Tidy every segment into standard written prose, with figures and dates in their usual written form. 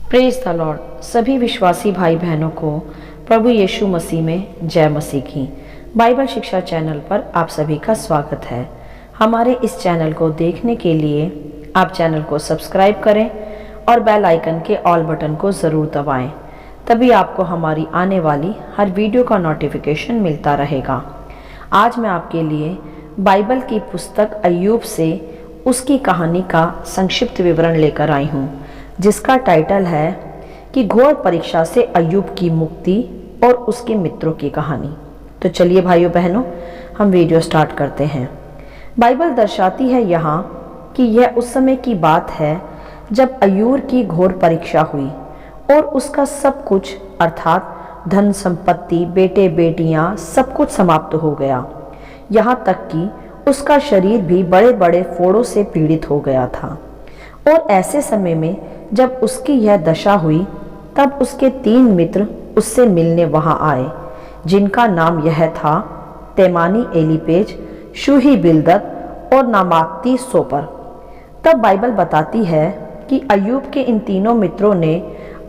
Praise the Lord. सभी विश्वासी भाई बहनों को प्रभु यीशु मसीह में जय मसीह की। बाइबल शिक्षा चैनल पर आप सभी का स्वागत है। हमारे इस चैनल को देखने के लिए आप चैनल को सब्सक्राइब करें और बेल आइकन के ऑल बटन को ज़रूर दबाएं, तभी आपको हमारी आने वाली हर वीडियो का नोटिफिकेशन मिलता रहेगा। आज मैं आपके लिए बाइबल की पुस्तक अय्यूब से उसकी कहानी का संक्षिप्त विवरण लेकर आई हूँ, जिसका टाइटल है कि घोर परीक्षा से अय्यूब की मुक्ति और उसके मित्रों की कहानी। तो चलिए भाइयों बहनों, हम वीडियो स्टार्ट करते हैं। बाइबल दर्शाती है यहाँ कि यह उस समय की बात है जब अय्यूब की घोर परीक्षा हुई और उसका सब कुछ अर्थात धन संपत्ति, बेटे बेटियां सब कुछ समाप्त हो गया। यहाँ तक कि उसका शरीर भी बड़े बड़े फोड़ों से पीड़ित हो गया था। और ऐसे समय में जब उसकी यह दशा हुई, तब उसके 3 मित्र उससे मिलने वहां आए, जिनका नाम यह था तेमानी एलीपेज, शूही बिल्दद और नामाती सोपर। तब बाइबल बताती है कि अय्यूब के इन तीनों मित्रों ने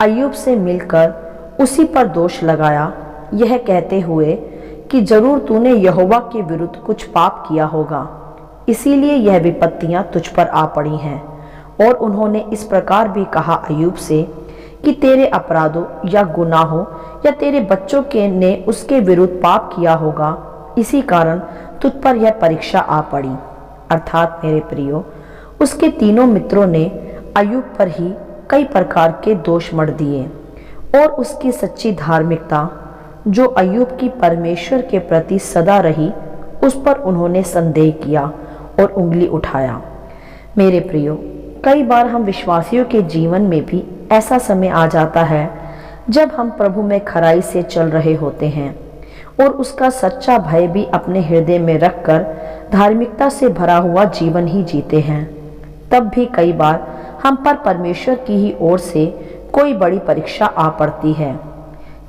अय्यूब से मिलकर उसी पर दोष लगाया, यह कहते हुए कि जरूर तूने यहोवा के विरुद्ध कुछ पाप किया होगा, इसीलिए यह विपत्तियां तुझ पर आ पड़ी हैं। और उन्होंने इस प्रकार भी कहा अय्यूब से कि तेरे अपराधों या गुनाहों या तेरे बच्चों के ने उसके विरुद्ध पाप किया होगा, इसी कारण तुझ पर यह परीक्षा आ पड़ी। अर्थात मेरे प्रियो, उसके तीनों मित्रों ने अय्यूब पर ही कई प्रकार के दोष मढ़ दिए और उसकी सच्ची धार्मिकता जो अय्यूब की परमेश्वर के प्रति सदा रही, उस पर उन्होंने संदेह किया और उंगली उठाया। मेरे प्रियो, कई बार हम विश्वासियों के जीवन में भी ऐसा समय आ जाता है जब हम प्रभु में खराई से चल रहे होते हैं और उसका सच्चा भय भी अपने हृदय में रखकर धार्मिकता से भरा हुआ जीवन ही जीते हैं। तब भी कई बार हम पर परमेश्वर की ही ओर से कोई बड़ी परीक्षा आ पड़ती है,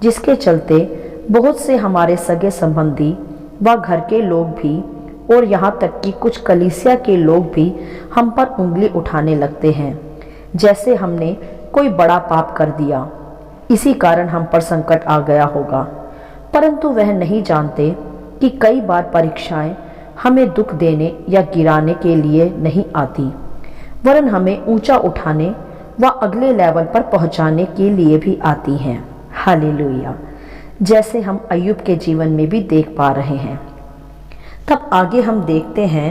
जिसके चलते बहुत से हमारे सगे संबंधी व घर के लोग भी और यहाँ तक कि कुछ कलीसिया के लोग भी हम पर उंगली उठाने लगते हैं, जैसे हमने कोई बड़ा पाप कर दिया, इसी कारण हम पर संकट आ गया होगा। परंतु वह नहीं जानते कि कई बार परीक्षाएं हमें दुख देने या गिराने के लिए नहीं आती, वरन हमें ऊंचा उठाने व अगले लेवल पर पहुंचाने के लिए भी आती हैं। हालेलुया। जैसे हम अय्यूब के जीवन में भी देख पा रहे हैं। तब आगे हम देखते हैं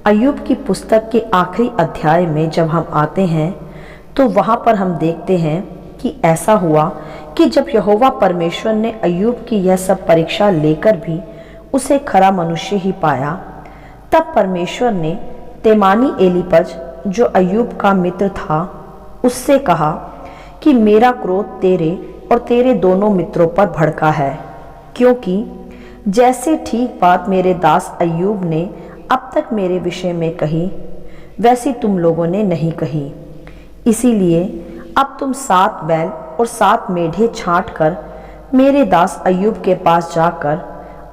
अय्यूब की पुस्तक के आखिरी अध्याय में जब हम आते हैं, तो वहाँ पर हम देखते हैं कि ऐसा हुआ कि जब यहोवा परमेश्वर ने अय्यूब की यह सब परीक्षा लेकर भी उसे खरा मनुष्य ही पाया, तब परमेश्वर ने तेमानी एलीपज जो अय्यूब का मित्र था, उससे कहा कि मेरा क्रोध तेरे और तेरे दोनों मित्रों पर भड़का है, क्योंकि जैसे ठीक बात मेरे दास अय्यूब ने अब तक मेरे विषय में कही, वैसी तुम लोगों ने नहीं कही। इसीलिए अब तुम 7 बैल और 7 मेढ़े छांट कर मेरे दास अय्यूब के पास जाकर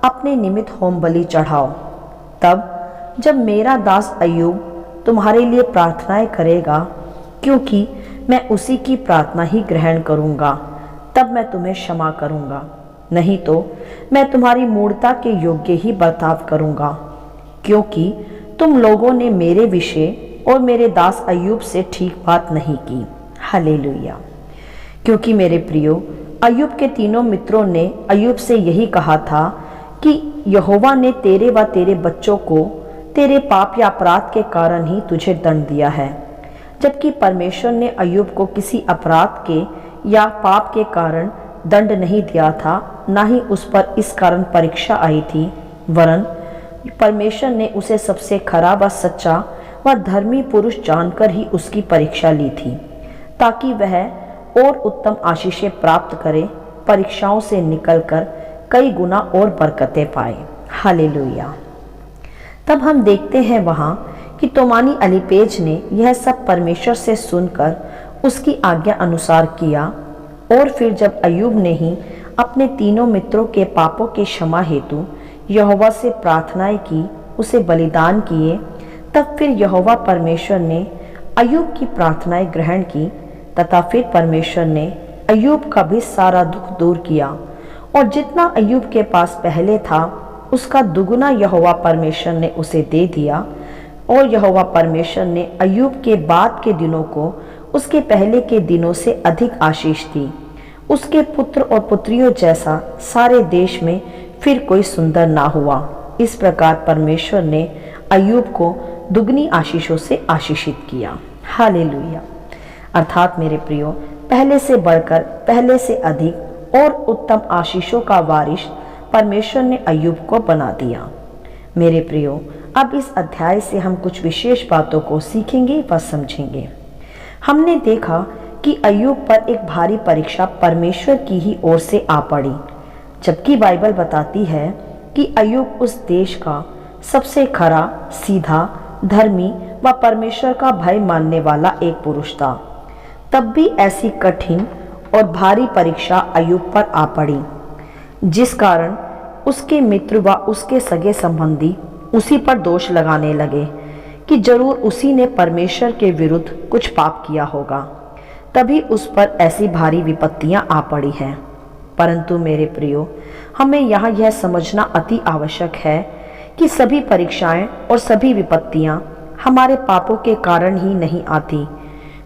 अपने निमित्त होम बलि चढ़ाओ। तब जब मेरा दास अय्यूब तुम्हारे लिए प्रार्थनाएं करेगा, क्योंकि मैं उसी की प्रार्थना ही ग्रहण करूँगा, तब मैं तुम्हें क्षमा करूँगा, नहीं तो मैं तुम्हारी मूर्खता के योग्य ही बर्ताव करूँगा, क्योंकि तुम लोगों ने मेरे विषय और मेरे दास अय्यूब से ठीक बात नहीं की। हालेलुया। क्योंकि मेरे प्रियो, अय्यूब के तीनों मित्रों ने अय्यूब से यही कहा था कि यहोवा ने तेरे व तेरे बच्चों को तेरे पाप या अपराध के कारण ही तुझे दंड दिया है, जबकि परमेश्वर ने अय्यूब को किसी अपराध के या पाप के कारण दंड नहीं दिया था, ना ही उस पर इस कारण परीक्षा आई थी, वरन परमेश्वर ने उसे सबसे खरा व सच्चा व धर्मी पुरुष जानकर ही उसकी परीक्षा ली थी, ताकि वह और उत्तम आशीषें प्राप्त करे, परीक्षाओं से निकलकर कई गुना और बरकतें पाए। हालेलुया। तब हम देखते हैं वहाँ कि तोमानी एलीपेज ने यह सब परमेश्वर से सुनकर उसकी आज्ञा अनुसार किया। और फिर जब अय्यूब ने ही अपने तीनों मित्रों के पापों के क्षमा हेतु यहोवा से प्रार्थनाएं की, उसे बलिदान किए, तब फिर यहोवा परमेश्वर ने अय्यूब की प्रार्थनाएं ग्रहण की, तथा फिर परमेश्वर ने अय्यूब का भी सारा दुख दूर किया और जितना अय्यूब के पास पहले था उसका दुगुना यहोवा परमेश्वर ने उसे दे दिया। और यहोवा परमेश्वर ने अय्यूब के बाद के दिनों को उसके पहले के दिनों से अधिक आशीष दी। उसके पुत्र और पुत्रियों जैसा सारे देश में फिर कोई सुंदर ना हुआ। इस प्रकार परमेश्वर ने अय्यूब को दुगनी आशीषों से आशीषित किया। हालेलुया। अर्थात मेरे प्रियो, पहले से बढ़कर, पहले से अधिक और उत्तम आशीषों का वारिस परमेश्वर ने अय्यूब को बना दिया। मेरे प्रियो, अब इस अध्याय से हम कुछ विशेष बातों को सीखेंगे व समझेंगे। हमने देखा कि अय्यूब पर एक भारी परीक्षा परमेश्वर की ही ओर से आ पड़ी, जबकि बाइबल बताती है कि अय्यूब उस देश का सबसे खरा, सीधा, धर्मी व परमेश्वर का भय मानने वाला एक पुरुष था। तब भी ऐसी कठिन और भारी परीक्षा अय्यूब पर आ पड़ी, जिस कारण उसके मित्र व उसके सगे संबंधी उसी पर दोष लगाने लगे कि जरूर उसी ने परमेश्वर के विरुद्ध कुछ पाप किया होगा, तभी उस पर ऐसी भारी विपत्तियां आ पड़ी हैं। परंतु मेरे प्रियो, हमें यहाँ यह समझना अति आवश्यक है कि सभी परीक्षाएं और सभी विपत्तियां हमारे पापों के कारण ही नहीं आती।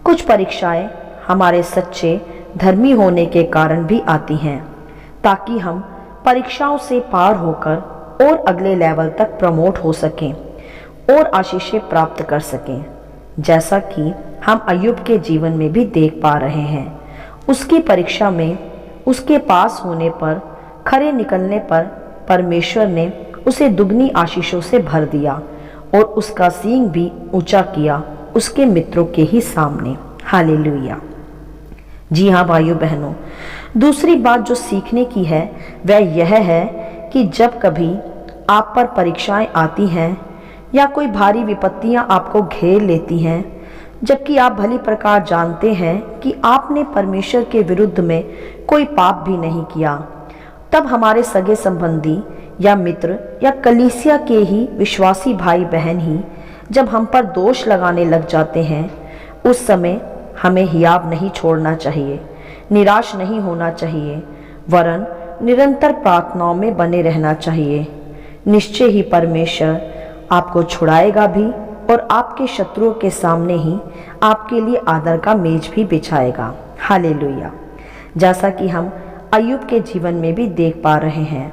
कुछ परीक्षाएं हमारे सच्चे धर्मी होने के कारण भी आती हैं, ताकि हम परीक्षाओं से पार होकर और अगले लेवल तक प्रमोट हो सकें और आशीषें प्राप्त कर सकें, जैसा कि हम अय्यूब के जीवन में भी देख पा रहे हैं। उसकी परीक्षा में उसके पास होने पर, खरे निकलने पर परमेश्वर ने उसे दुगनी आशीषों से भर दिया और उसका सींग भी ऊंचा किया उसके मित्रों के ही सामने। हालेलुया। जी हाँ भाइयों बहनों, दूसरी बात जो सीखने की है वह यह है कि जब कभी आप पर परीक्षाएं आती हैं या कोई भारी विपत्तियां आपको घेर लेती हैं, जबकि आप भली प्रकार जानते हैं कि आपने परमेश्वर के विरुद्ध में कोई पाप भी नहीं किया, तब हमारे सगे संबंधी या मित्र या कलीसिया के ही विश्वासी भाई बहन ही जब हम पर दोष लगाने लग जाते हैं, उस समय हमें हियाव नहीं छोड़ना चाहिए, निराश नहीं होना चाहिए, वरन निरंतर प्रार्थनाओं में बने रहना चाहिए। निश्चय ही परमेश्वर आपको छुड़ाएगा भी और आपके शत्रुओं के सामने ही आपके लिए आदर का मेज भी बिछाएगा। हालेलुया। जैसा कि हम अय्यूब के जीवन में भी देख पा रहे हैं,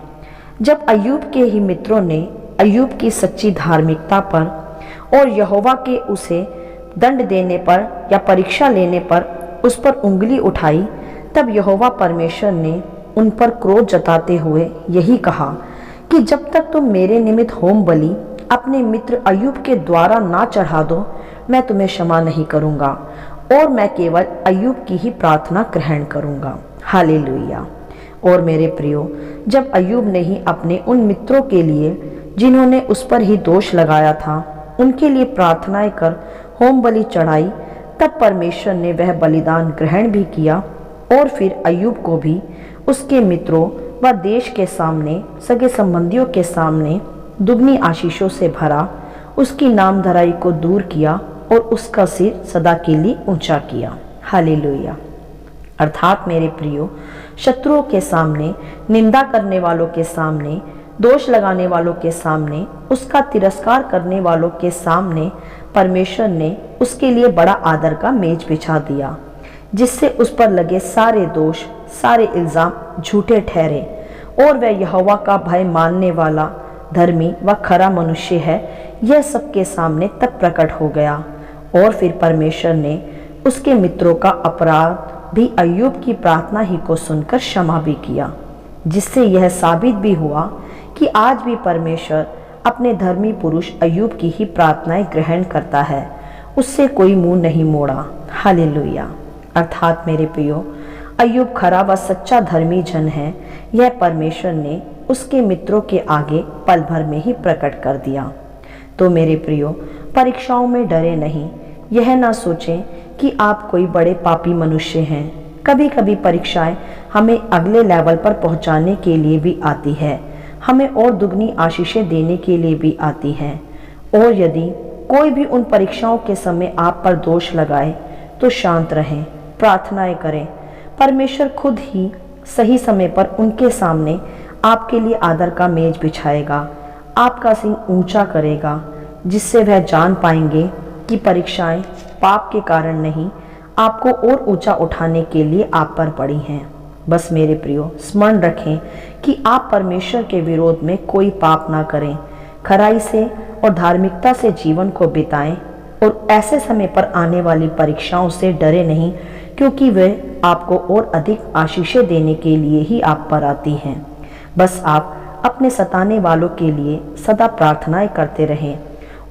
जब अय्यूब के ही मित्रों ने अय्यूब की सच्ची धार्मिकता पर और यहोवा के उसे दंड देने पर या परीक्षा लेने पर उस पर उंगली उठाई, तब यहोवा परमेश्वर ने उन पर क्रोध जताते हुए यही कहा कि जब तक तुम मेरे निमित्त होम बलि अपने मित्र अय्यूब के द्वारा ना चढ़ा दो, मैं तुम्हें क्षमा नहीं करूंगा और मैं केवल अय्यूब की ही प्रार्थना ग्रहण करूंगा। हालेलुया। और मेरे प्रियो, जब अय्यूब ने ही अपने उन मित्रों के लिए जिन्होंने उस पर ही दोष लगाया था, उनके लिए प्रार्थनाएं कर होम बलि चढ़ाई, तब परमेश्वर ने वह बलिदान ग्रहण भी किया और फिर अय्यूब को भी उसके मित्रों व देश के सामने, सगे संबंधियों के सामने दुगनी आशीषों से भरा, उसकी नामधराई को दूर किया और उसका सिर सदा के लिए ऊंचा किया। हालेलुया। अर्थात मेरे प्रियो, शत्रुओं के सामने, निंदा करने वालों के सामने, दोष लगाने वालों के सामने, उसका तिरस्कार करने वालों के सामने परमेश्वर ने उसके लिए बड़ा आदर का मेज बिछा दिया, जिससे उस पर लगे सारे दोष, सारे इल्जाम झूठे ठहरे और वह यहोवा का भय मानने वाला, धर्मी व खरा मनुष्य है, यह सबके सामने तब प्रकट हो गया। और फिर परमेश्वर ने उसके मित्रों का अपराध भी अय्यूब की प्रार्थना ही को सुनकर क्षमा भी किया, जिससे यह साबित भी हुआ कि आज भी परमेश्वर अपने धर्मी पुरुष अय्यूब की ही प्रार्थनाएं ग्रहण करता है, उससे कोई मुंह नहीं मोड़ा। हालेलुया। अर्थात मेरे प्रियो, अय्यूब खरा व सच्चा धर्मी जन है, यह परमेश्वर ने उसके मित्रों के आगे पल भर में ही प्रकट कर दिया। तो मेरे प्रियो, परीक्षाओं में डरे नहीं, यह ना सोचें कि आप कोई बड़े पापी मनुष्य हैं। कभी कभी परीक्षाएं हमें अगले लेवल पर पहुंचाने के लिए भी आती है, हमें और दुगनी आशीषें देने के लिए भी आती हैं। और यदि कोई भी उन परीक्षाओं के समय आप पर दोष लगाए तो शांत रहें, प्रार्थनाएं करें। परमेश्वर खुद ही सही समय पर उनके सामने आपके लिए आदर का मेज बिछाएगा, आपका सिंह ऊंचा करेगा, जिससे वह जान पाएंगे कि परीक्षाएं पाप के कारण नहीं, आपको और ऊंचा उठाने के लिए आप पर पड़ी हैं। बस मेरे प्रियो, स्मरण रखें कि आप परमेश्वर के विरोध में कोई पाप ना करें, खराई से और धार्मिकता से जीवन को बिताएं और ऐसे समय पर आने वाली परीक्षाओं से डरे नहीं, क्योंकि वे आपको और अधिक आशीषें देने के लिए ही आप पर आती हैं। बस आप अपने सताने वालों के लिए सदा प्रार्थनाएं करते रहें,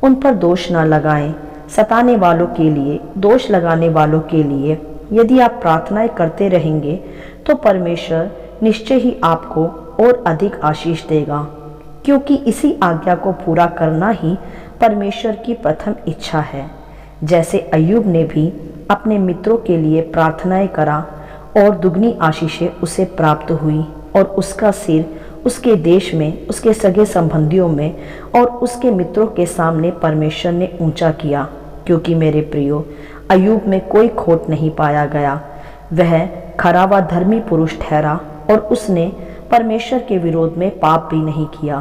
उन पर दोष ना लगाएं। सताने वालों के लिए, दोष लगाने वालों के लिए यदि आप प्रार्थनाएं करते रहेंगे तो परमेश्वर निश्चय ही आपको और अधिक आशीष देगा, क्योंकि इसी आज्ञा को पूरा करना ही परमेश्वर की प्रथम इच्छा है। जैसे अय्यूब ने भी अपने मित्रों के लिए प्रार्थनाएं करा और दुगनी आशीषें उसे प्राप्त हुई और उसका सिर उसके देश में, उसके सगे संबंधियों में और उसके मित्रों के सामने परमेश्वर ने ऊंचा किया। क्योंकि मेरे प्रियो, अय्यूब में कोई खोट नहीं पाया गया। वह खरा व धर्मी पुरुष ठहरा और उसने परमेश्वर के विरोध में पाप भी नहीं किया,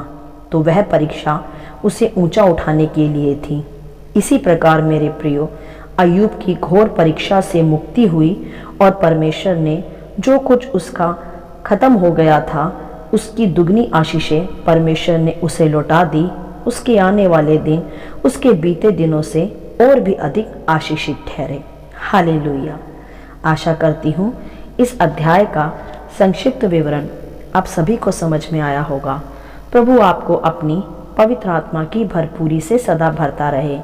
तो वह परीक्षा उसे ऊंचा उठाने के लिए थी। इसी प्रकार मेरे प्रियो, अय्यूब की घोर परीक्षा से मुक्ति हुई और परमेश्वर ने जो कुछ उसका खत्म हो गया था, उसकी दुगनी आशीषें परमेश्वर ने उसे लौटा दी। उसके आने वाले दिन उसके बीते दिनों से और भी अधिक आशीषित ठहरे। हालेलुया। आशा करती हूँ इस अध्याय का संक्षिप्त विवरण आप सभी को समझ में आया होगा। प्रभु आपको अपनी पवित्र आत्मा की भरपूरी से सदा भरता रहे।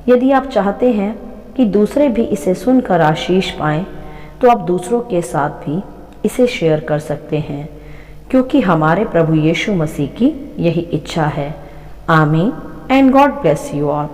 यदि आप चाहते हैं कि दूसरे भी इसे सुनकर आशीष पाएं, तो आप दूसरों के साथ भी इसे शेयर कर सकते हैं, क्योंकि हमारे प्रभु यीशु मसीह की यही इच्छा है। आमीन and God bless you all.